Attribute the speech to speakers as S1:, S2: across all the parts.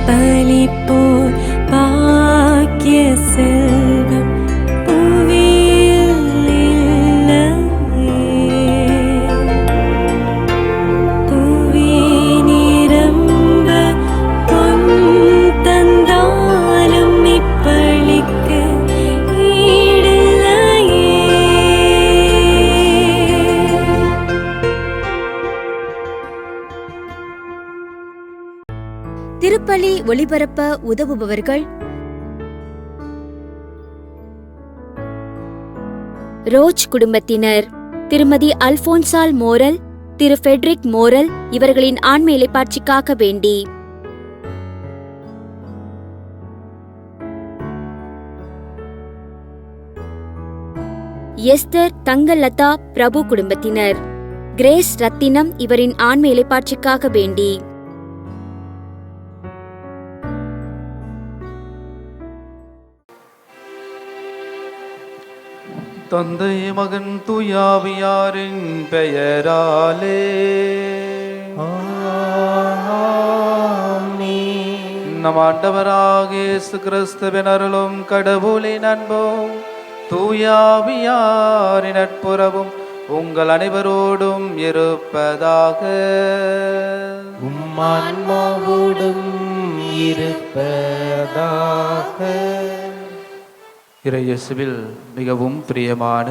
S1: பலிப்போர் பாக்கிய செல்வம் புவியில் இல்லையே. புவி நிரம்ப பொன் தந்தாலும் இப்பளிக்கு ஈடில்லையே.
S2: திருப்பலி ஒளிபரப்ப உதவுபவர்கள் ரோச் குடும்பத்தினர், திருமதி அல்போன்சால் மோரல், திரு ஃபெட்ரிக் மோரல் இவர்களின் ஆன்ம இளைப்பாட்சிக்காக வேண்டி. எஸ்தர் தங்கலதா பிரபு குடும்பத்தினர், கிரேஸ் ரத்தினம் இவரின் ஆன்ம இளைப்பாட்சிக்காக வேண்டி.
S3: தந்தை மகன் தூயாவியாரின் பெயராலே நம் ஆண்டவராக இயேசு கிறிஸ்துவின் அருளும் கடவுளின் அன்பும் தூயாவியாரின் நட்புறவும் உங்கள் அனைவரோடும் இருப்பதாக.
S4: உம்மான்மாவோடும் இருப்பதாக.
S3: இறையேசுவில் மிகவும் பிரியமான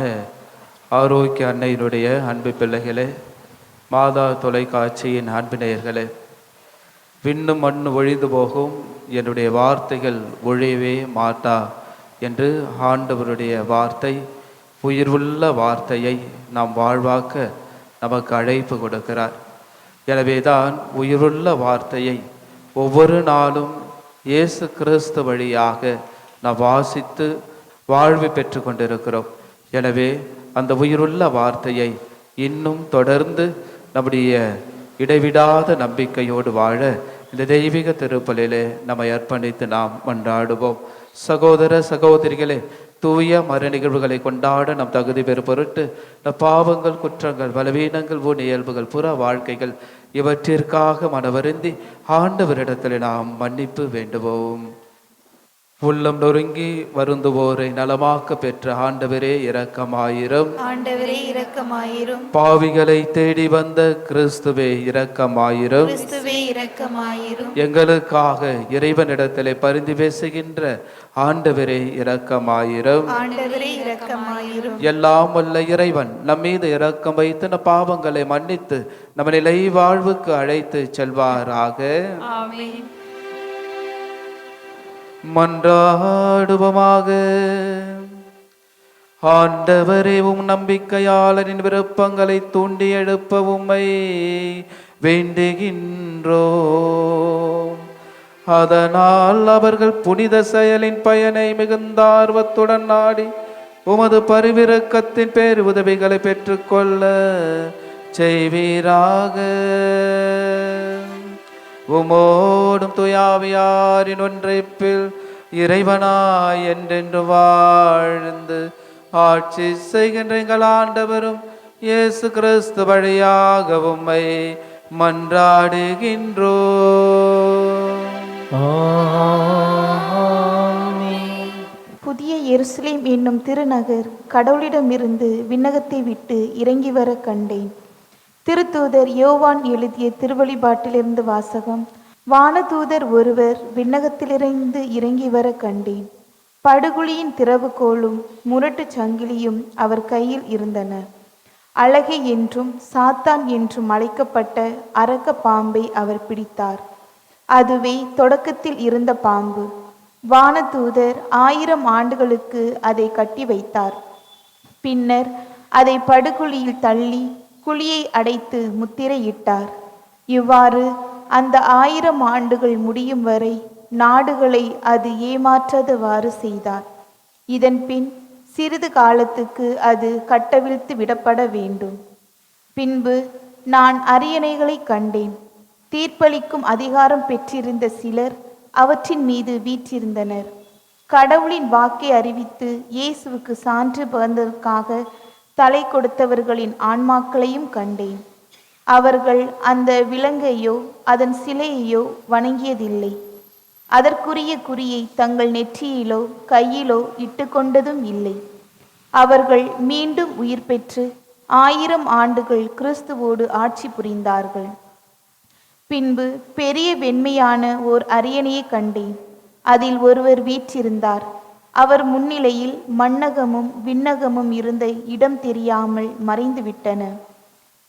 S3: ஆரோக்கிய அன்னையினுடைய அன்பு பிள்ளைகளே, மாதா தொலைக்காட்சியின் அன்பு நேயர்களே, விண்ணும் மண்ணு ஒழிந்து போகும், என்னுடைய வார்த்தைகள் ஒழியவே மாட்டா என்று ஆண்டவருடைய வார்த்தை, உயிர்வுள்ள வார்த்தையை நாம் வாழ்வாக்க நமக்கு அழைப்பு கொடுக்கிறார். எனவேதான் உயிருள்ள வார்த்தையை ஒவ்வொரு நாளும் இயேசு கிறிஸ்து வழியாக நாம் வாசித்து வாழ்வு பெற்று கொண்டிருக்கிறோம். எனவே அந்த உயிருள்ள வார்த்தையை இன்னும் தொடர்ந்து நம்முடைய இடைவிடாத நம்பிக்கையோடு வாழ இந்த தெய்வீக திருப்பலிலே நம்மை அர்ப்பணித்து நாம் மன்றாடுவோம். சகோதர சகோதரிகளே, தூய மறு நிகழ்வுகளை கொண்டாட நம் தகுதி பெறும் பொருட்டு நம் பாவங்கள், குற்றங்கள், பலவீனங்கள், ஊன் இயல்புகள், புற வாழ்க்கைகள் இவற்றிற்காக மனவருந்தி ஆண்டவரிடத்தில் நாம் மன்னிப்பு வேண்டுவோம். உள்ளம் நொறுங்கி வருந்துவோரை நலமாக்க பெற்ற ஆண்டவரே இரக்கமாயிரும்.
S5: ஆண்டவரே இரக்கமாயிரும்.
S3: பாவிகளை தேடி வந்த கிறிஸ்துவே இரக்கமாயிரும்.
S5: கிறிஸ்துவே இரக்கமாயிரும்.
S3: எங்களுக்காக இறைவனிடத்திலே பரிந்து பேசுகின்ற ஆண்டவரே இரக்கமாயிரும்.
S5: ஆண்டவரே இரக்கமாயிரும்.
S3: எல்லாம் வல்ல இறைவன் நம் மீது இரக்கம் வைத்து நம் பாவங்களை மன்னித்து நம்ம நிலை வாழ்வுக்கு அழைத்து செல்வாராக.
S5: ஆமென்.
S3: மன்றாடுவோமாக. ஆண்டவரே, உம் நம்பிக்கையாளரின் விருப்பங்களை தூண்டி எழுப்ப உம்மை வேண்டுகின்றோம். அதனால் அவர்கள் புனித செயலின் பயனை மிகுந்த ஆர்வத்துடன் நாடி உமது பரிவிரக்கத்தின் பேர் உதவிகளை பெற்றுக்கொள்ள செய்வீராக. உமோடும் துயாவியாரின் ஒன்றைப்பில் இறைவனாய் என்றென்று வாழ்ந்து ஆட்சி செய்கின்ற எங்கள் ஆண்டவரும் இயேசு கிறிஸ்து வழியாக உம்மை மன்றாடுகின்றோம்.
S5: புதிய எருசலேம் என்னும் திருநகர் கடவுளிடமிருந்து விண்ணகத்தை விட்டு இறங்கி வர கண்டேன். திருத்தூதர் யோவான் எழுதிய திருவழிபாட்டிலிருந்து வாசகம். வானதூதர் ஒருவர் விண்ணகத்திலிருந்து இறங்கி வர கண்டேன். படுகுழியின் திறவுகோலும் முரட்டு சங்கிலியும் அவர் கையில் இருந்தன. அழகை என்றும் சாத்தான் என்றும் அழைக்கப்பட்ட அரக்க பாம்பை அவர் பிடித்தார். அதுவே தொடக்கத்தில் இருந்த பாம்பு. வானதூதர் 1000 ஆண்டுகளுக்கு அதை கட்டி வைத்தார். பின்னர் அதை படுகுழியில் தள்ளி குழியை அடைத்து முத்திரையிட்டார். இவ்வாறு அந்த 1000 ஆண்டுகள் முடியும் வரை நாடுகளை அது ஏமாற்றாதவாறு செய்தார். இதன் பின் சிறிது காலத்துக்கு அது கட்டவிழ்த்து விடப்பட வேண்டும். பின்பு நான் அரியணைகளை கண்டேன். தீர்ப்பளிக்கும் அதிகாரம் பெற்றிருந்த சிலர் அவற்றின் மீது வீற்றிருந்தனர். கடவுளின் வாக்கை அறிவித்து இயேசுவுக்கு சான்று பகர்ந்ததற்காக தலை கொடுத்தவர்களின் ஆன்மாக்களையும் கண்டேன். அவர்கள் அந்த விலங்கையோ அதன் சிலையையோ வணங்கியதில்லை. அதற்குரிய குறியை தங்கள் நெற்றியிலோ கையிலோ இட்டு கொண்டதும் இல்லை. அவர்கள் மீண்டும் உயிர் பெற்று 1000 ஆண்டுகள் கிறிஸ்துவோடு ஆட்சி புரிந்தார்கள். பின்பு பெரிய வெண்மையான ஓர் அரியணையை கண்டேன். அதில் ஒருவர் வீற்றிருந்தார். அவர் முன்னிலையில் மண்ணகமும் விண்ணகமும் இருந்த இடம் தெரியாமல் மறைந்துவிட்டன.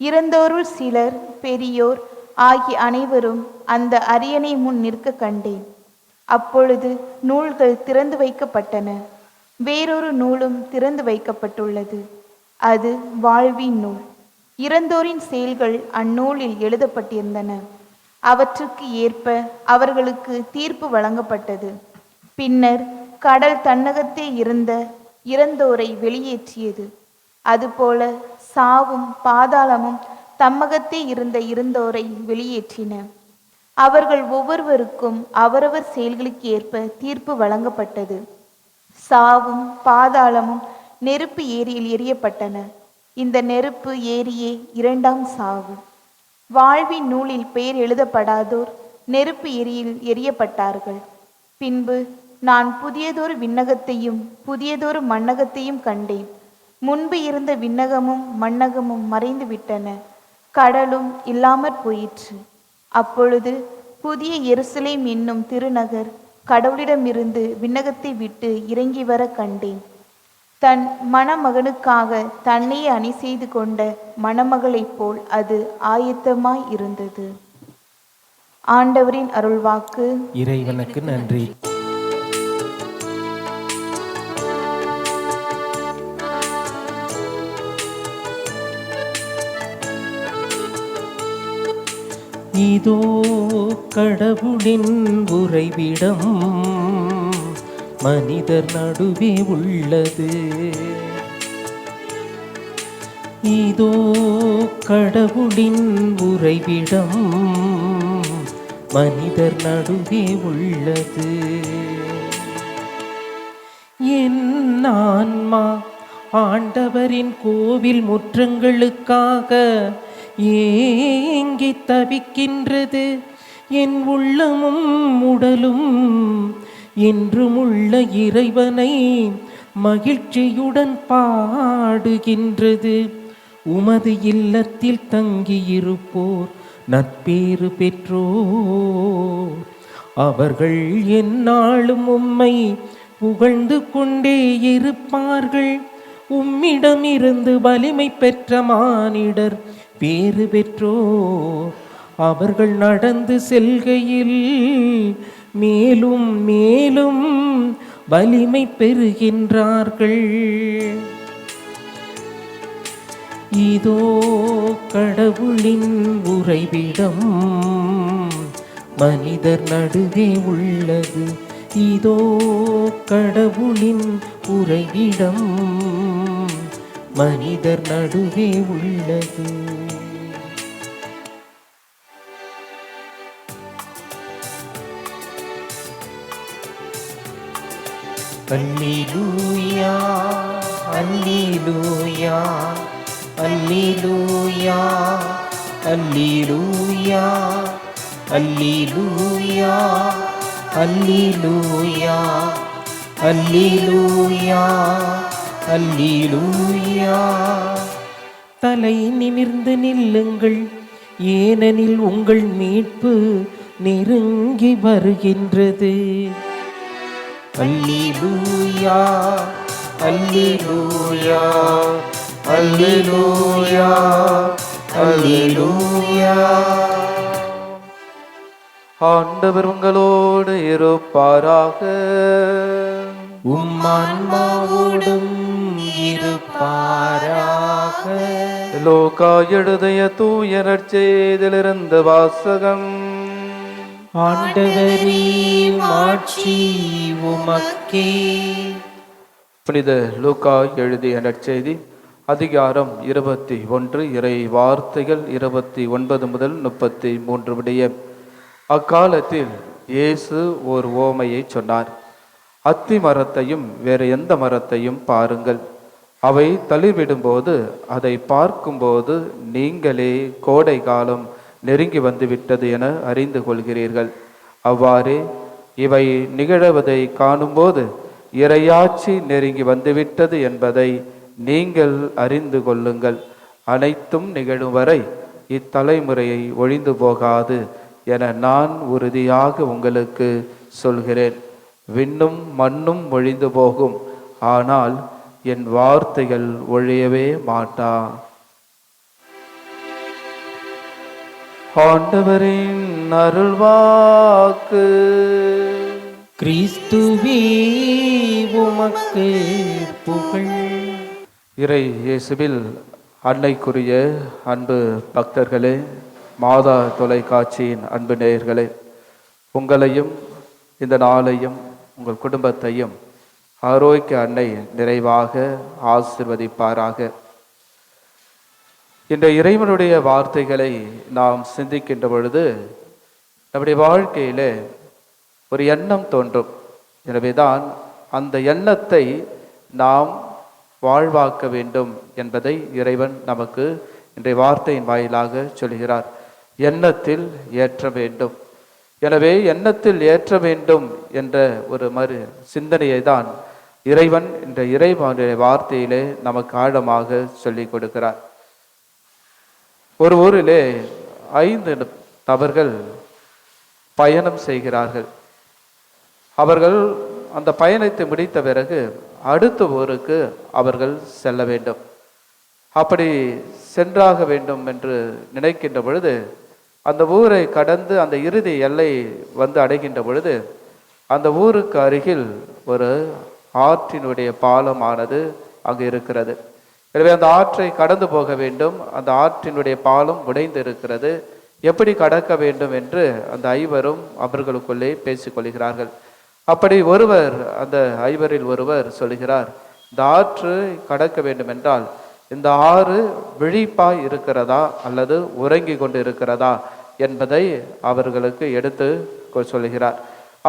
S5: இறந்தோருள் சிலர், பெரியோர் ஆகிய அனைவரும் அந்த அரியணை முன் நிற்க கண்டேன். அப்பொழுது நூல்கள் திறந்து வைக்கப்பட்டன. வேறொரு நூலும் திறந்து வைக்கப்பட்டுள்ளது. அது வாழ்வின் நூல். இறந்தோரின் செயல்கள் அந்நூலில் எழுதப்பட்டிருந்தன. அவற்றுக்கு ஏற்ப அவர்களுக்கு தீர்ப்பு வழங்கப்பட்டது. பின்னர் கடல் தன்னகத்தே இருந்த இறந்தோரை வெளியேற்றியது. அதுபோல சாவும் பாதாளமும் தம்மகத்தே இருந்த இறந்தோரை வெளியேற்றின. அவர்கள் ஒவ்வொருவருக்கும் அவரவர் செயல்களுக்கு ஏற்ப தீர்ப்பு வழங்கப்பட்டது. சாவும் பாதாளமும் நெருப்பு ஏரியில் எரியப்பட்டன. இந்த நெருப்பு ஏரியே 2ஆம் சாவு. வாழ்வின் நூலில் பெயர் எழுதப்படாதோர் நெருப்பு ஏரியில் எரியப்பட்டார்கள். பின்பு நான் புதியதொரு விண்ணகத்தையும் புதியதொரு மண்ணகத்தையும் கண்டேன். முன்பு இருந்த விண்ணகமும் மண்ணகமும் மறைந்து விட்டன. கடலும் இல்லாமற் போயிற்று. அப்பொழுது புதிய எருசலேம் என்னும் திருநகர் கடவுளிடமிருந்து விண்ணகத்தை விட்டு இறங்கி வர கண்டேன். தன் மணமகனுக்காக தன்னையே அணி செய்து கொண்ட மணமகளைப் போல் அது ஆயத்தமாய் இருந்தது. ஆண்டவரின் அருள்வாக்கு.
S4: இறைவனுக்கு நன்றி. இதோ கடவுளின் உறைவிடம் மனிதர் நடுவே உள்ளது. இதோ கடவுளின் உறைவிடம் மனிதர் நடுவே உள்ளது. என் ஆன்மா ஆண்டவரின் கோவில் முற்றங்களுக்காக ஏங்கி தவிக்கின்றது. என் உள்ளமும் உடலும் என்றுமுள்ள இறைவனை மகிழ்ச்சியுடன் பாடுகின்றது. உமது இல்லத்தில் தங்கியிருப்போர் நற்பேறு பெற்றோர். அவர்கள் எந்நாளும் உம்மை புகழ்ந்து கொண்டே இருப்பார்கள். உம்மிடமிருந்து வலிமை பெற்ற மானிடர் பேறு பெற்றோர். அவர்கள் நடந்து செல்கையில் மேலும் மேலும் வலிமை பெறுகின்றார்கள். இதோ கடவுளின் உறைவிடம் மனிதர் நடுவே உள்ளது. இதோ கடவுளின் உறைவிடம் மனிதர் நடுவே உள்ளது. அல்லேலூயா அல்லேலூயா அல்லேலூயா அல்லேலூயா அல்லேலூயா அல்லேலூயா அல்லேலூயா அல்லேலூயா. தலை நிமிர்ந்து நில்லுங்கள், ஏனெனில் உங்கள் மீட்பு நெருங்கி வருகின்றது. அல்லேலூயா அல்லேலூயா அல்லேலூயா அல்லேலூயா.
S3: ஆண்டவர் உங்களோடு இருப்பாராக.
S4: உம்மான்மாவோடும் இருப்பாராக.
S3: லோகா எழுதிய தூய நற்செய்தியிலிருந்து வாசகம்.
S4: ஆண்டவரே மாட்சி உமக்கே.
S3: புனித லூக்கா எழுதிய நற்செய்தி அதிகாரம் 21 இறை வார்த்தைகள் 29 முதல் 33 முடிய. அக்காலத்தில் இயேசு ஓர் ஓமையை சொன்னார். அத்தி மரத்தையும் வேறு எந்த மரத்தையும் பாருங்கள். அவை தளிர்விடும்போது அதை பார்க்கும்போது நீங்களே கோடை காலம் நெருங்கி வந்து விட்டது என அறிந்து கொள்கிறீர்கள். அவ்வாறே இவை நிகழ்வதை காணும்போது இறையாட்சி நெருங்கி வந்துவிட்டது என்பதை நீங்கள் அறிந்து கொள்ளுங்கள். அனைத்தும் நிகழும் வரை இத்தலைமுறையை ஒழிந்து போகாது என நான் உறுதியாக உங்களுக்கு சொல்கிறேன். விண்ணும் மண்ணும் ஒழிந்து போகும், ஆனால் என் வார்த்தைகள் ஒழியவே மாட்டா. ஆண்டவரின் அருள்வாக்கு.
S4: கிறிஸ்துவே உமக்கு புகழ்.
S3: இறை இயேசுவில் அன்னைக்குரிய அன்பு பக்தர்களே, மாதா தொலைக்காட்சியின் அன்பு நேயர்களே, உங்களையும் இந்த நாளையும் உங்கள் குடும்பத்தையும் ஆரோக்கிய அன்னை நிறைவாக ஆசிர்வதிப்பாராக. இந்த இறைவனுடைய வார்த்தைகளை நாம் சிந்திக்கின்ற பொழுது நம்முடைய வாழ்க்கையிலே ஒரு எண்ணம் தோன்றும். எனவேதான் அந்த எண்ணத்தை நாம் வாழ்வாக்க வேண்டும் என்பதை இறைவன் நமக்கு இன்றைய வார்த்தையின் வாயிலாக சொல்கிறார். எண்ணத்தில் ஏற்ற வேண்டும். எனவே எண்ணத்தில் ஏற்ற வேண்டும் என்ற ஒரு சிந்தனையை தான் இறைவன் இந்த இறைவனுடைய வார்த்தையிலே நமக்கு ஆழமாக சொல்லிக் கொடுக்கிறார். ஒரு ஊரிலே 5 நபர்கள் பயணம் செய்கிறார்கள். அவர்கள் அந்த பயணத்தை முடித்த பிறகு அடுத்த ஊருக்கு அவர்கள் செல்ல வேண்டும். அப்படி சென்றாக வேண்டும் என்று நினைக்கின்ற பொழுது அந்த ஊரை கடந்து அந்த இறுதி எல்லை வந்து அடைகின்ற பொழுது அந்த ஊருக்கு அருகில் ஒரு ஆற்றினுடைய பாலமானது அங்கு இருக்கிறது. எனவே அந்த ஆற்றை கடந்து போக வேண்டும். அந்த ஆற்றினுடைய பாலம் உடைந்து இருக்கிறது. எப்படி கடக்க வேண்டும் என்று அந்த 5வரும் அவர்களுக்குள்ளே பேசிக்கொள்கிறார்கள். அப்படி ஒருவர், அந்த 5வரில் ஒருவர் சொல்கிறார், இந்த ஆற்று கடக்க வேண்டும் என்றால் இந்த ஆறு விழிப்பாய் இருக்கிறதா அல்லது உறங்கி கொண்டு இருக்கிறதா என்பதை அவர்களுக்கு எடுத்து சொல்கிறார்.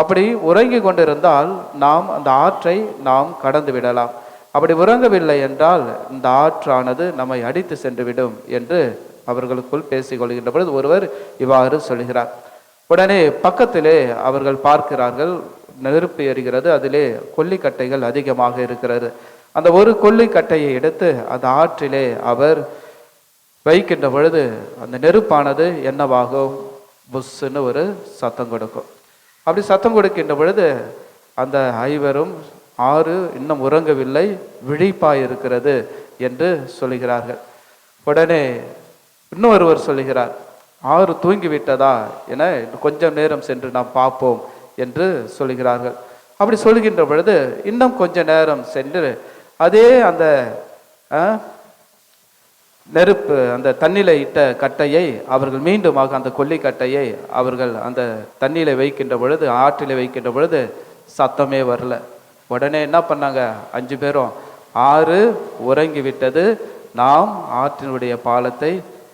S3: அப்படி உறங்கி கொண்டிருந்தால் நாம் அந்த ஆற்றை நாம் கடந்து விடலாம். அப்படி உறங்கவில்லை என்றால் இந்த ஆற்றானது நம்மை அடித்து சென்றுவிடும் என்று அவர்களுக்குள் பேசிக்கொள்கின்ற பொழுது ஒருவர் இவ்வாறு சொல்கிறார். உடனே பக்கத்திலே அவர்கள் பார்க்கிறார்கள், நெருப்பு எரிகிறது, அதிலே கொல்லிக்கட்டைகள் அதிகமாக இருக்கிறது. அந்த ஒரு கொல்லிக்கட்டையை எடுத்து அந்த ஆற்றிலே அவர் வைக்கின்ற பொழுது அந்த நெருப்பானது என்னவாகும்? புஷ்ன்னு ஒரு சத்தம் கொடுக்கும். அப்படி சத்தம் கொடுக்கின்ற பொழுது அந்த 5வரும் ஆறு இன்னும் உறங்கவில்லை, விழிப்பாய் இருக்கிறது என்று சொல்கிறார்கள். உடனே இன்னொருவர் சொல்கிறார், ஆறு தூங்கிவிட்டதா என கொஞ்சம் நேரம் சென்று நாம் பார்ப்போம் என்று சொல்கிறார்கள். அப்படி சொல்கின்ற பொழுது இன்னும் கொஞ்ச நேரம் சென்று அதே அந்த நெருப்பு, அந்த தண்ணியில இட்ட கட்டையை அவர்கள் மீண்டுமாக அந்த கொல்லிக்கட்டையை அவர்கள் அந்த தண்ணியில வைக்கின்ற பொழுது, ஆற்றில வைக்கின்ற பொழுது சத்தமே வரல. உடனே என்ன பண்ணாங்க? 5 பேரும், ஆறு உறங்கி விட்டது, நாம் ஆற்றினுடைய பாலத்தை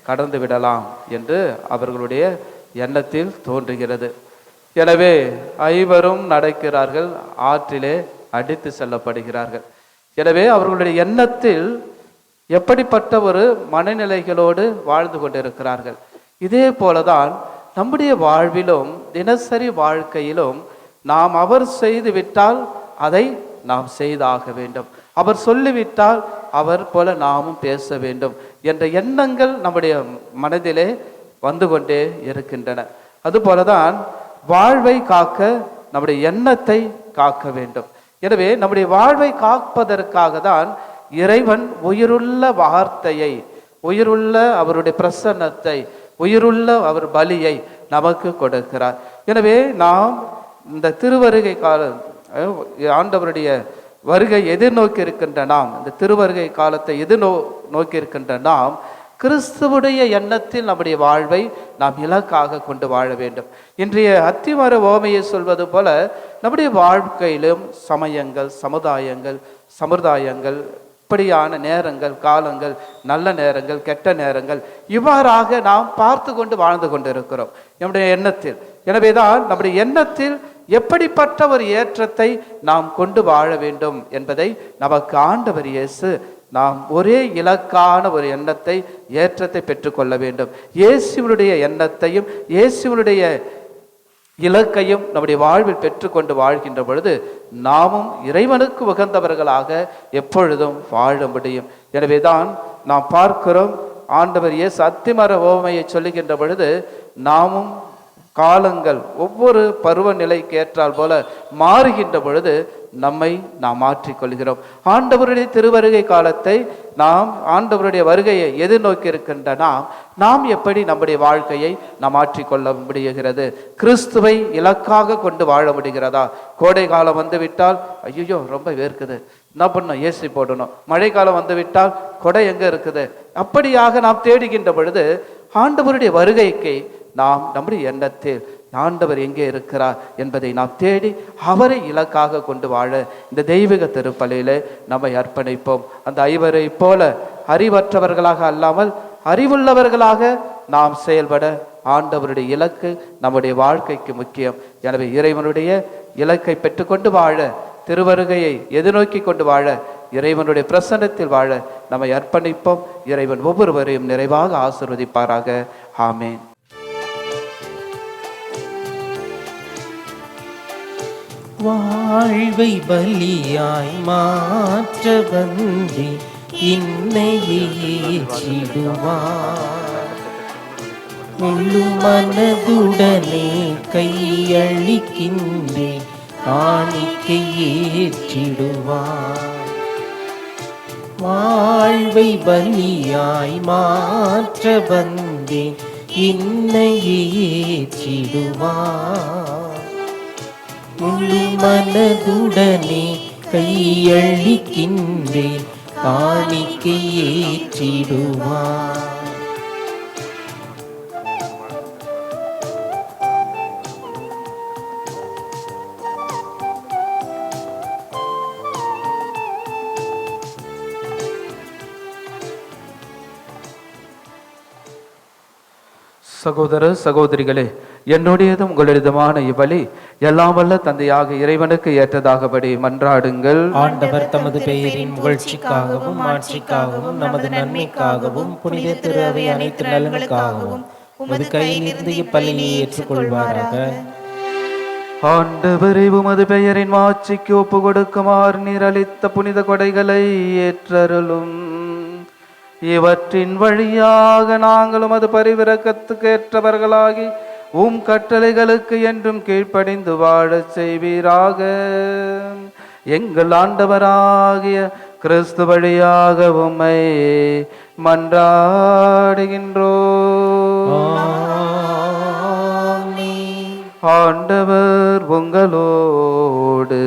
S3: கடந்து விடலாம் என்று அவர்களுடைய எண்ணத்தில் தோன்றுகிறது. எனவே 5வரும் நடக்கிறார்கள், ஆற்றிலே அடித்து செல்லப்படுகிறார்கள். எனவே அவர்களுடைய எண்ணத்தில் எப்படிப்பட்ட ஒரு மனநிலைகளோடு வாழ்ந்து கொண்டிருக்கிறார்கள். இதே போலதான் நம்முடைய வாழ்விலும் தினசரி வாழ்க்கையிலும் நாம் அவர் செய்து விட்டால் அதை நாம் செய்தாக வேண்டும், அவர் சொல்லிவிட்டால் அவர் போல நாமும் பேச வேண்டும் என்ற எண்ணங்கள் நம்முடைய மனதிலே வந்து கொண்டே இருக்கின்றன. அதுபோலதான் வாழ்வை காக்க நம்முடைய எண்ணத்தை காக்க வேண்டும். எனவே நம்முடைய வாழ்வை காப்பதற்காக தான் இறைவன் உயிருள்ள வார்த்தையை, உயிருள்ள அவருடைய பிரசன்னத்தை, உயிருள்ள அவர் பலியை நமக்கு கொடுக்கிறார். எனவே நாம் இந்த திருவருகை காலம், ஆண்டவருடைய வருகை எதிர்நோக்கி இருக்கின்ற நாம், இந்த திருவருகை காலத்தை நோக்கி இருக்கின்ற நாம் கிறிஸ்துவுடைய எண்ணத்தில் நம்முடைய வாழ்வை நாம் இலக்காக கொண்டு வாழ வேண்டும். இன்றைய அத்திமர ஓமையை சொல்வது போல நம்முடைய வாழ்க்கையிலும் சமயங்கள், சமுதாயங்கள், இப்படியான நேரங்கள், காலங்கள், நல்ல நேரங்கள், கெட்ட நேரங்கள், இவ்வாறாக நாம் பார்த்து கொண்டு வாழ்ந்து கொண்டிருக்கிறோம் நம்முடைய எண்ணத்தில். எனவேதான் நம்முடைய எண்ணத்தில் எப்படிப்பட்ட ஒரு ஏற்றத்தை நாம் கொண்டு வாழ வேண்டும் என்பதை நமக்கு ஆண்டவர் இயேசு நாம் ஒரே இலக்கான ஒரு எண்ணத்தை ஏற்றத்தை பெற்றுக்கொள்ள வேண்டும். இயேசுவினுடைய எண்ணத்தையும் இயேசுவினுடைய இலக்கையும் நம்முடைய வாழ்வில் பெற்றுக்கொண்டு வாழ்கின்ற பொழுது நாமும் இறைவனுக்கு உகந்தவர்களாக எப்பொழுதும் வாழ முடியும். எனவேதான் நாம் பார்க்கிறோம், ஆண்டவர் இயேசு அத்திமர ஓமையை சொல்லுகின்ற பொழுது நாமும் காலங்கள் ஒவ்வொரு பருவநிலைக்கு ஏற்றால் போல மாறுகின்ற பொழுது நம்மை நாம் மாற்றிக்கொள்கிறோம். ஆண்டவருடைய திருவருகை காலத்தை நாம் ஆண்டவருடைய வருகையை எதிர்நோக்கி இருக்கின்ற நாம் எப்படி நம்முடைய வாழ்க்கையை நாம் மாற்றிக்கொள்ள முடிகிறது? கிறிஸ்துவை இலக்காக கொண்டு வாழ முடிகிறதா? கோடை காலம் வந்து விட்டால் ஐயோ ரொம்ப வேர்க்குது, என்ன பண்ணணும்? ஏசி போடணும். மழை காலம் வந்து விட்டால் கொடை எங்க இருக்குது? அப்படியாக நாம் தேடுகின்ற பொழுது ஆண்டவருடைய வருகைக்கு நாம் நம்முடைய எண்ணத்தில் ஆண்டவர் எங்கே இருக்கிறார் என்பதை நாம் தேடி அவரை இலக்காக கொண்டு வாழ இந்த தெய்வீக திருப்பலியிலே நம்மை அர்ப்பணிப்போம். அந்த ஐவரை போல அறிவற்றவர்களாக அல்லாமல் அறிவுள்ளவர்களாக நாம் செயல்பட ஆண்டவருடைய இலக்கு நம்முடைய வாழ்க்கைக்கு முக்கியம். எனவே இறைவனுடைய இலக்கை பெற்றுக்கொண்டு வாழ, திருவருகையை எதிர்நோக்கி கொண்டு வாழ, இறைவனுடைய பிரசன்னத்தில் வாழ நம்மை அர்ப்பணிப்போம். இறைவன் ஒவ்வொருவரையும் நிறைவாக ஆசீர்வதிப்பாராக. ஆமேன்.
S4: வாழ்வை பலியாய் மாற்ற வந்தே இன்னையே ஏற்றிடுவார். முழு மனதுடனே கையளிக்கின்றே காணிக்கை ஏற்றிடுவார். வாழ்வை பலியாய் மாற்ற வந்தே இன்னையே ஏற்றிடுவார். முழு மனதுடனே கையளிக்கின்றே காணிக்கை ஏற்றிடுவார்.
S3: சகோதர சகோதரிகளே, என்னுடையதும் உங்களுடையதுமான இவ்வழி எல்லாம் வல்ல தந்தையாக இறைவனுக்கு ஏற்றதாகபடி மன்றாடுங்கள்.
S4: ஆண்டவர் தமது பெயரின் புகழ்ச்சிக்காகவும் ஆட்சிக்காகவும் நமது நன்மைக்காகவும் புனித திரு அவை அனைத்து நலனுக்காகவும் உமது கையிலிருந்து இப்பலியை ஏற்றுக்கொள்வாராக.
S3: ஆண்டவரே, உமது பெயரின் மாட்சிக்கு ஒப்பு கொடுக்குமாறு நீர் அளித்த புனித கொடைகளை ஏற்றருளும். இவற்றின் வழியாக நாங்களும் அது பரிவிரக்கத்துக்கு ஏற்றவர்களாகி உம் கட்டளைகளுக்கு என்றும் கீழ்ப்படிந்து வாழச் செய்வீராக. எங்கள் ஆண்டவராகிய கிறிஸ்து வழியாக உம்மை மன்றாடுகின்றோம். ஆண்டவர் உங்களோடு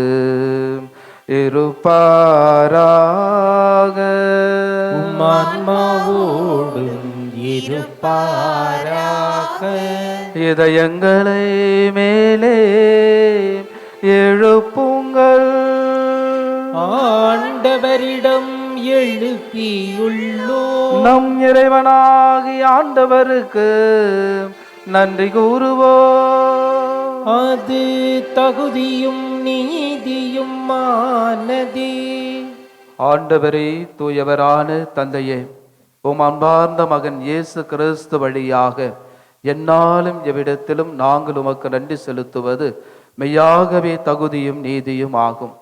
S3: இருப்பாராக.
S4: ஆன்மாவோடும் இருப்பாராக.
S3: இதயங்களை மேலே எழுப்புங்கள்.
S4: ஆண்டவரிடம் எழுப்பியுள்ளோம்.
S3: நம் இறைவனாகிய ஆண்டவருக்கு நன்றி கூறுவோம்.
S4: அது தகுதியும் நீதியும் ஆனதே.
S3: ஆண்டவரே, தூயவரான தந்தையே, உம் அன்பார்ந்த மகன் இயேசு கிறிஸ்து வழியாக என்னாலும் எவ்விடத்திலும் நாங்கள் உமக்கு நன்றி செலுத்துவது மெய்யாகவே தகுதியும் நீதியும் ஆகும்.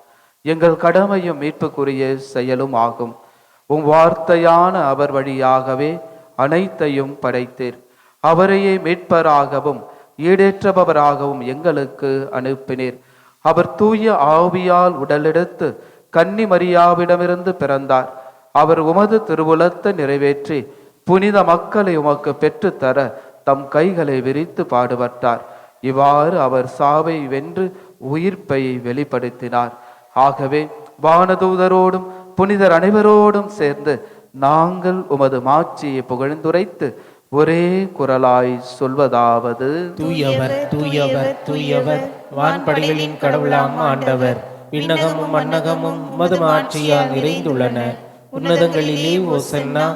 S3: எங்கள் கடமையும் மீட்புக்குரிய செயலும் ஆகும். உம் வார்த்தையான அவர் வழியாகவே அனைத்தையும் படைத்தீர். அவரையே மீட்பராகவும் ஈடேற்றபவராகவும் எங்களுக்கு அனுப்பினீர். அவர் தூய ஆவியால் உடலெடுத்து கன்னி மரியாவிடமிருந்து பிறந்தார். அவர் உமது திருவுலத்தை நிறைவேற்றி புனித மக்களை உமக்கு பெற்றுத்தர தம் கைகளை விரித்து பாடுபட்டார். இவ்வாறு அவர் சாவை வென்று உயிர்ப்பை வெளிப்படுத்தினார். ஆகவே வானதூதரோடும் புனிதர் அனைவரோடும் சேர்ந்து நாங்கள் உமது மாட்சியை புகழ்ந்துரைத்து ஒரே குரலாய் சொல்வதாவது:
S4: தூயவர் தூயவர் தூயவர், வான்படைகளின் கடவுளாம் ஆண்டவர். விண்ணகமும் மண்ணகமும் உமது ஆட்சியால் நிறைந்துள்ளன. உன்னதங்களிலே ஓசன்னா.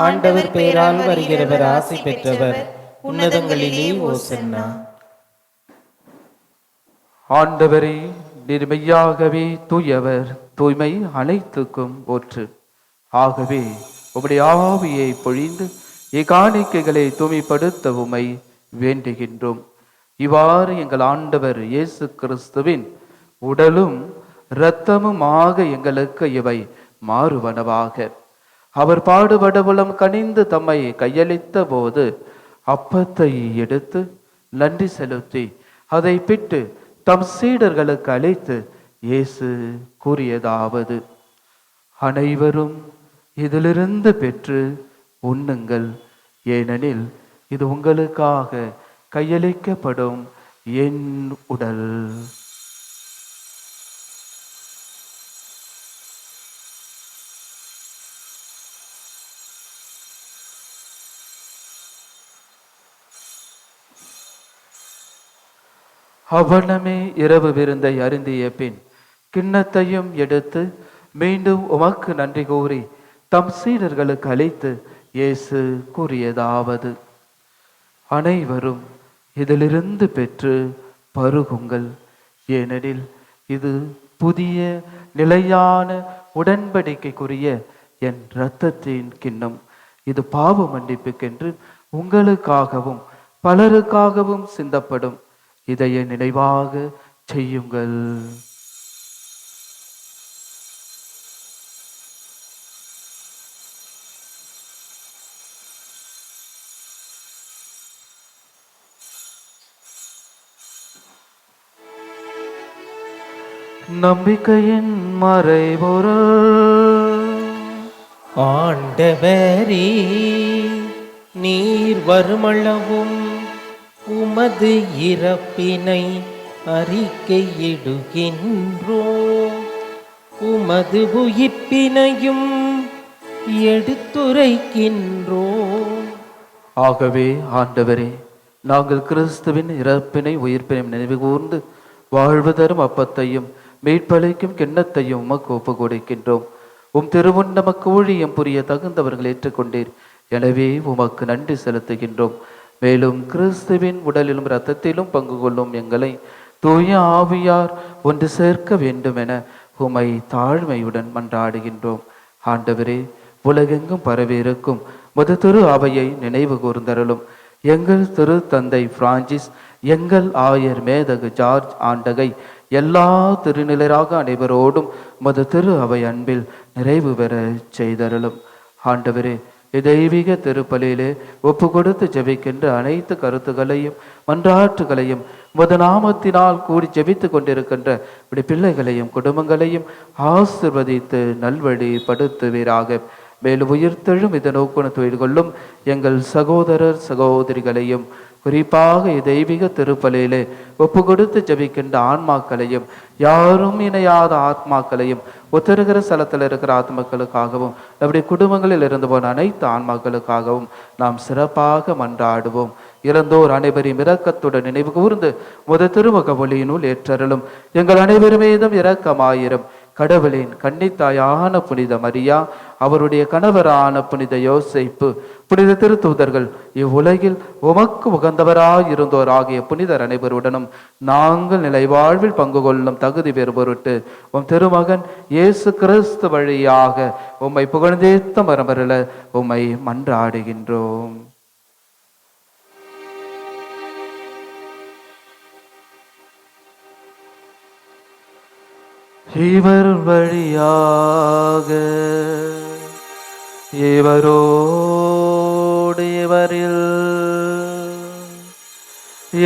S4: ஆண்டவர் பெயரால் வருகிறவர் ஆசி பெற்றவர். உன்னதங்களிலே ஓசன்னா.
S3: ஆண்டவரே, நீர் மெய்யாகவே தூயவர், தூய்மை அனைத்துக்கும் ஊற்று. ஆகவே உம்முடைய ஆவியை பொழிந்து இக்காணிக்கைகளை தூய்மைப்படுத்த உம்மை வேண்டுகின்றோம். இவ்வாறு எங்கள் ஆண்டவர் இயேசு கிறிஸ்துவின் உடலும் இரத்தமுமாக எங்களுக்கு இவை மாறுவனவாக. அவர் பாடுபடவுலம் கனிந்து தம்மை கையளித்த போது அப்பத்தை எடுத்து நன்றி செலுத்தி அதை பிட்டு தம் சீடர்களுக்கு அளித்து இயேசு கூறியதாவது: அனைவரும் இதிலிருந்து பெற்று உண்ணுங்கள், ஏனெனில் இது உங்களுக்காக கையளிக்கப்படும் என் உடல். அவ்வண்ணமே இரவு விருந்தை அருந்திய பின் கிண்ணத்தையும் எடுத்து மீண்டும் உமக்கு நன்றி கூறி தம் சீடர்களுக்கு அளித்து இயேசு கூறியதாவது: அனைவரும் இதிலிருந்து பெற்று பருகுங்கள், ஏனெனில் இது புதிய நிலையான உடன்படிக்கைக்குரிய என் இரத்தத்தின் கிண்ணம். இது பாவ மன்னிப்புக்கென்று உங்களுக்காகவும் பலருக்காகவும் சிந்தப்படும். இதைய நினைவாக செய்யுங்கள். நம்பிக்கையின் மறைபொருள்.
S4: ஆண்டவரே, நீர் வருமளவும் உமது இறப்பினை அறிக்கையிடுகின்றோம், உமது உயிர்ப்பினையும் எடுத்துரைக்கின்றோம்.
S3: ஆகவே ஆண்டவரே, நாங்கள் கிறிஸ்துவின் இறப்பினை உயிர்ப்பினையும் நினைவு கூர்ந்து வாழ்வு தரும் அப்பத்தையும் மீட்பளிக்கும் கிண்ணத்தையும் உமக்கு ஒப்பு கொடுக்கின்றோம். உம் திருமுன் நமக்கு ஊழியம் புரிய தகுந்தவர்கள் ஏற்றுக்கொண்டீர். எனவே உமக்கு நன்றி செலுத்துகின்றோம். மேலும் கிறிஸ்துவின் உடலிலும் இரத்தத்திலும் பங்கு கொள்ளும் எங்களை தூய ஆவியார் ஒன்று சேர்க்க வேண்டும் என உமை தாழ்மையுடன் மன்றாடுகின்றோம். ஆண்டவரே, உலகெங்கும் பரவியிருக்கும் முத திரு அவையை நினைவு கூர்ந்தருளும். எங்கள் திரு தந்தை பிரான்சிஸ், எங்கள் ஆயர் மேதகு ஜார்ஜ் ஆண்டகை, எல்லா திருநிலராக அனைவரோடும் முத திரு அவை அன்பில் நிறைவு பெற செய்தருளும். ஆண்டவரே, தெய்வீக திருப்பலியிலே ஒப்பு கொடுத்து ஜெபிக்கின்ற அனைத்து கருத்துக்களையும் மன்றாற்றுகளையும் முத நாமத்தினால் கூடி ஜெபித்து கொண்டிருக்கின்ற இப்படி பிள்ளைகளையும் குடும்பங்களையும் ஆசிர்வதித்து நல்வழி படுத்துவீராக. மேலும் உயிர்த்தெழும் இதை நோக்குணத்து கொள்ளும் எங்கள் சகோதரர் சகோதரிகளையும் குறிப்பாக தெய்வீக திருப்பலியிலே ஒப்பு கொடுத்து ஜபிக்கின்ற ஆன்மாக்களையும் யாரும் இணையாத ஆத்மாக்களையும் ஒத்திருக்கிற ஸ்தலத்தில் இருக்கிற ஆத்மாக்களுக்காகவும் நம்முடைய குடும்பங்களில் இருந்து போன அனைத்து ஆன்மாக்களுக்காகவும் நாம் சிறப்பாக மன்றாடுவோம். இறந்தோர் அனைவரையும் இரக்கத்துடன் நினைவு கூர்ந்து முத திருமுக ஒளியினுள் ஏற்றருளும். எங்கள் அனைவரும் மீதும் இரக்கமாயிரும். கடவுளின் கன்னித்தாயான புனித மரியா, அவருடைய கணவரான புனித யோசேப்பு, புனித திருத்தூதர்கள், இவ்வுலகில் உமக்கு உகந்தவராயிருந்தோர் ஆகிய புனிதர் அனைவருடனும் நாங்கள் நிலை வாழ்வில் பங்கு கொள்ளும் தகுதி பெறு பொருட்டு உம் திருமகன் இயேசு கிறிஸ்து வழியாக உம்மை புகழ்ந்தேத்த மரமருள உம்மை மன்றாடுகின்றோம். இவர் வழியாக இவரோடு இவரில்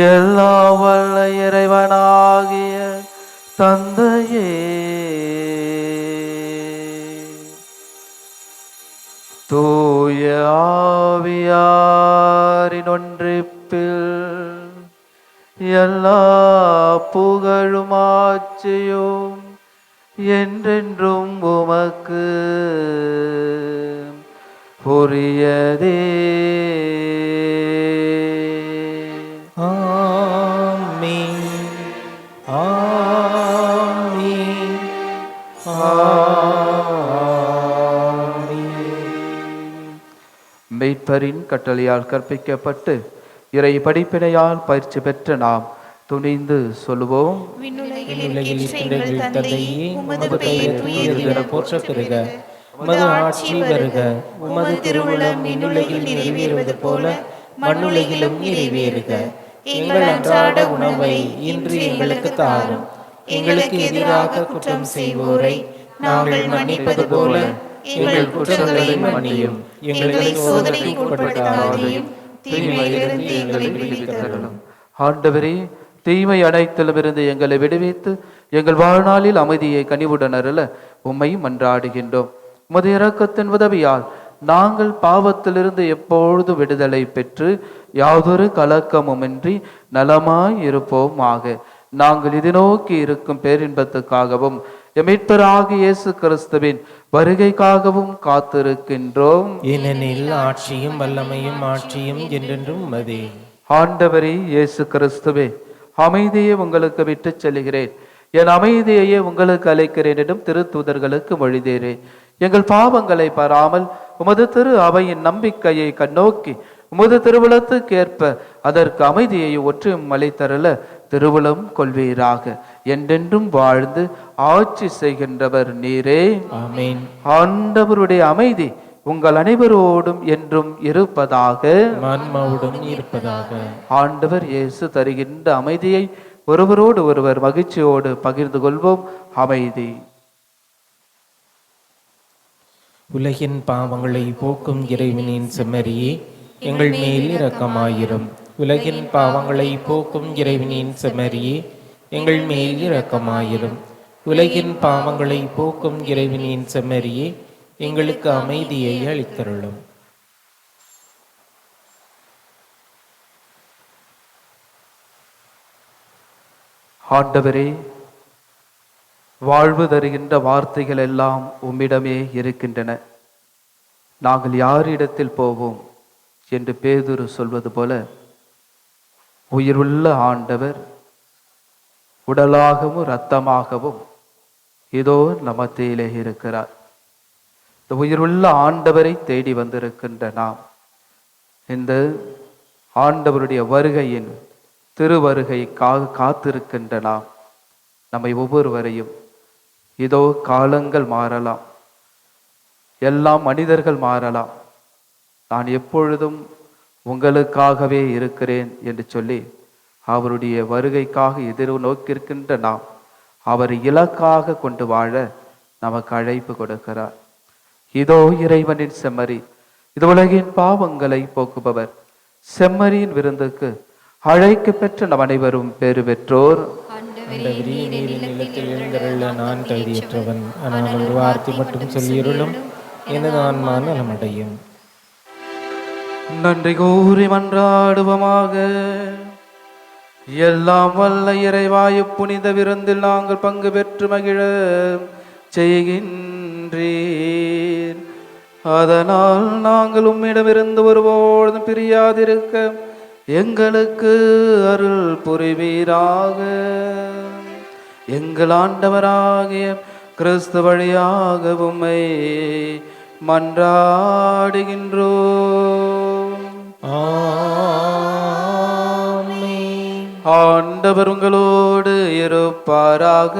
S3: எல்லா வல்ல இறைவனாகிய தந்தையே, தூய ஆவியாரின் ஒன்றிப்பில் எல்லா புகழும் ஆட்சியும் என்றென்றும் உமக்கு உரியதே.
S4: ஆமென், ஆமென், ஆமென்.
S3: மெய்ப்பரின் கட்டளையால் கற்பிக்கப்பட்டு இறை படிப்பினையால் பயிற்சி பெற்ற நாம் துணிந்து சொல்லுவோம்.
S5: விண்ணுலகில்
S4: விண்ணுலகில்
S5: இருக்கின்ற
S4: இருக்கின்ற
S5: எங்கள்
S4: தந்தையே, உமது பெயர் தூயது என
S5: தூயதென
S4: போற்றப் பெறுக. உமது ஆட்சி வருக. உமது திருவுளம் விண்ணுலகில் நிறைவேறுவது போல மண்ணுலகிலும் நிறைவேறுக. எங்கள் அன்றாட உணவை இன்று எங்களுக்கு தாரும். எங்களுக்கு எதிராக குற்றம் செய்வோரை நாங்கள் மன்னிப்பது போல எங்கள் குற்றங்களை மன்னியும். எங்களை சோதனைக்கு உட்படுத்தாதேயும், தீமையிலிருந்து எங்களை விடுவித்தருளும்.
S3: ஆண்டவரே, தீமை அனைத்திலுமிருந்து எங்களை விடுவித்து எங்கள் வாழ்நாளில் அமைதியை கனிவுடன் அருள உம்மை மன்றாடுகின்றோம். உமது இரக்கத்தின் உதவியால் நாங்கள் பாவத்திலிருந்து எப்பொழுது விடுதலை பெற்று யாதொரு கலக்கமுமின்றி நலமாய் இருப்போமாக. நாங்கள் இது நோக்கி இருக்கும் பேரின்பத்துக்காகவும் மீட்பராகிய இயேசு கிறிஸ்துவின் வருகைக்காகவும் காத்திருக்கின்றோம்.
S4: ஏனெனில் ஆட்சியும் வல்லமையும் ஆட்சியும் என்றென்றும் உமதே.
S3: ஆண்டவரே இயேசு கிறிஸ்துவே, அமைதியை உங்களுக்கு விட்டு செல்கிறேன், என் அமைதியையே உங்களுக்கு அளிக்கிறேன் என்றும் திருத்தூதர்களுக்கு மொழிதேரே. எங்கள் பாவங்களை பாராமல் உமது திரு அவையின் நம்பிக்கையை கண்ணோக்கி உமது திருவுளத்துக்கேற்ப அதற்கு அமைதியை ஒற்றும் அளித்தருள திருவுளம் கொள்வீராக. என்றென்றும் வாழ்ந்து ஆட்சி செய்கின்றவர் நீரே.
S4: ஆமென்.
S3: ஆண்டவருடைய அமைதி உங்கள் அனைவரோடும் என்றும் இருப்பதாக.
S4: ஆன்மாவுடன் இருப்பதாக.
S3: ஆண்டவர் இயேசு தருகின்ற அமைதியை ஒருவரோடு ஒருவர் மகிழ்ச்சியோடு பகிர்ந்து கொள்வோம். அமைதி.
S4: உலகின் பாவங்களை போக்கும் இறைவனின் செம்மறியே, எங்கள் மேல் இரக்கமாயிரும். உலகின் பாவங்களை போக்கும் இறைவனின் செம்மறியே, எங்கள் மேல் இரக்கமாயிரும். உலகின் பாவங்களை போக்கும் இறைவனின் செம்மறியே, எங்களுக்கு அமைதியை அளித்தருளும்.
S3: ஆண்டவரே, வாழ்வு தருகின்ற வார்த்தைகள் எல்லாம் உம்மிடமே இருக்கின்றன. நாங்கள் யாரிடத்தில் போவோம் என்று பேதுரு சொல்வது போல உயிருள்ள ஆண்டவர் உடலாகவும் இரத்தமாகவும் இதோ நமத்திலே இருக்கிறார். இந்த உயிருள்ள ஆண்டவரை தேடி வந்திருக்கின்ற நாம் இந்த ஆண்டவருடைய வருகையின் திருவருகைக்காக காத்திருக்கின்ற நாம் நம்மை ஒவ்வொருவரையும் இதோ காலங்கள் மாறலாம், எல்லாம் மனிதர்கள் மாறலாம், நான் எப்பொழுதும் உங்களுக்காகவே இருக்கிறேன் என்று சொல்லி அவருடைய வருகைக்காக எதிர்நோக்கியிருக்கின்ற நாம் அவர் இலக்காக கொண்டு வாழ நமக்கு அழைப்பு கொடுக்கிறார். இதோ இறைவனின் செம்மறி, இது உலகின் பாவங்களை போக்குபவர். செம்மறியின் விருந்துக்கு அழைக்க பெற்ற நம் அனைவரும் பேறு பெற்றோர்.
S4: நிலத்தில் எழுந்தருள நான் தகுதியற்றவன், ஆனால் ஒரு வார்த்தை மட்டும் சொல்லியருளும், எனது ஆன்மா நலமடையும்.
S3: நன்றி கூறி மன்றாடுவமாக. எல்லாம் வல்ல இறைவாயு புனித விருந்தில் நாங்கள் பங்கு பெற்று மகிழ செய்கின்றேன். அதனால் நாங்கள் உம்மிடமிருந்து ஒருபோதும் பிரியாதிருக்க எங்களுக்கு அருள் புரிவீராக. எங்கள் ஆண்டவராகிய கிறிஸ்து வழியாக உம்மை மன்றாடுகின்றோம்.
S4: ஆமென்.
S3: ஆண்டவர் உங்களோடு இருப்பாராக.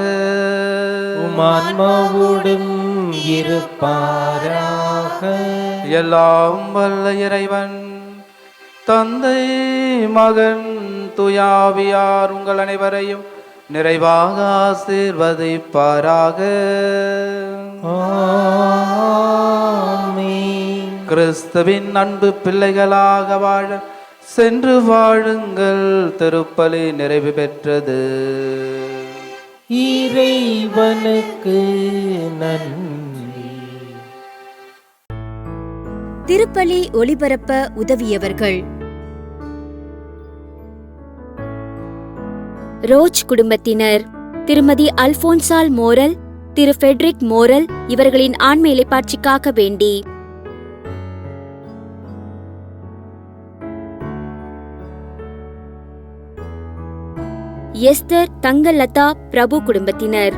S4: உம் ஆன்மாவோடும் இருப்பாராக.
S3: எல்லாம் வல்ல இறைவன் தந்தை, மகன், தூயாவியார் உங்கள் அனைவரையும் நிறைவாக ஆசீர்வதிப்பாராக.
S4: ஆமென்.
S3: கிறிஸ்துவின் அன்பு பிள்ளைகளாக வாழ சென்று வாழுங்கள். திருப்பலி நிறைவு பெற்றது.
S4: இறைவனுக்கு நன்றி.
S2: திருப்பலி ஒளிபரப்ப உதவியவர்கள்: ரோச் குடும்பத்தினர், திருமதி அல்போன்சால் மோரல், திரு ஃபெட்ரிக் மோரல் இவர்களின் ஆன்ம இளைப்பாட்சிக்காக வேண்டி. எஸ்தர் தங்கலதா பிரபு குடும்பத்தினர்,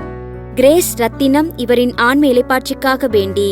S2: கிரேஸ் ரத்தினம் இவரின் ஆன்ம இளைப்பாட்சிக்காக வேண்டி.